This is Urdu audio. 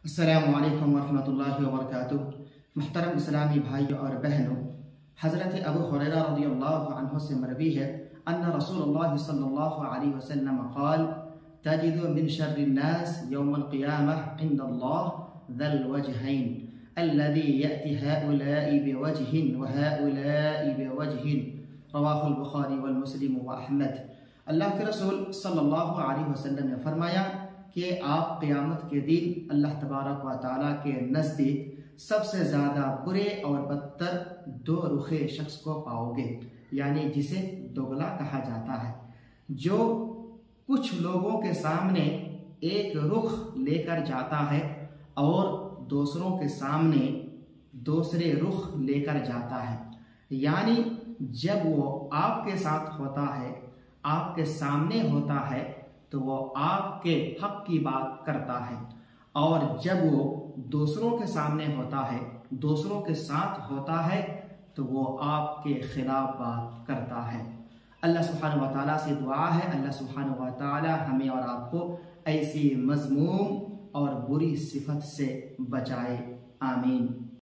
السلام علیکم ورحمۃ اللہ وبرکاتہ۔ محترم اسلامی بھائیوں اور بہنوں، حضرت ابو ہریرہ رضی اللہ عنہ سے مروی ہے ان رسول اللہ صلی اللہ علیہ وسلم قال تجد من شر الناس يوم القيامة عند الله ذا الوجهين الذي يأتي هؤلاء بوجه وهؤلاء بوجه رواہ البخاری والمسلم واحمد۔ اللہ کے رسول صلی اللہ علیہ وسلم نے فرمایا کہ آپ قیامت کے دن اللہ تبارک و تعالیٰ کے نزدیک سب سے زیادہ برے اور بدتر دو رخے شخص کو پاؤ گے، یعنی جسے دوگلا کہا جاتا ہے، جو کچھ لوگوں کے سامنے ایک رخ لے کر جاتا ہے اور دوسروں کے سامنے دوسرے رخ لے کر جاتا ہے۔ یعنی جب وہ آپ کے ساتھ ہوتا ہے، آپ کے سامنے ہوتا ہے تو وہ آپ کے حق کی بات کرتا ہے، اور جب وہ دوسروں کے سامنے ہوتا ہے، دوسروں کے ساتھ ہوتا ہے تو وہ آپ کے خلاف بات کرتا ہے۔ اللہ سبحانہ و تعالیٰ سے دعا ہے اللہ سبحانہ و تعالیٰ ہمیں اور آپ کو ایسی مذموم اور بری صفت سے بچائے، آمین۔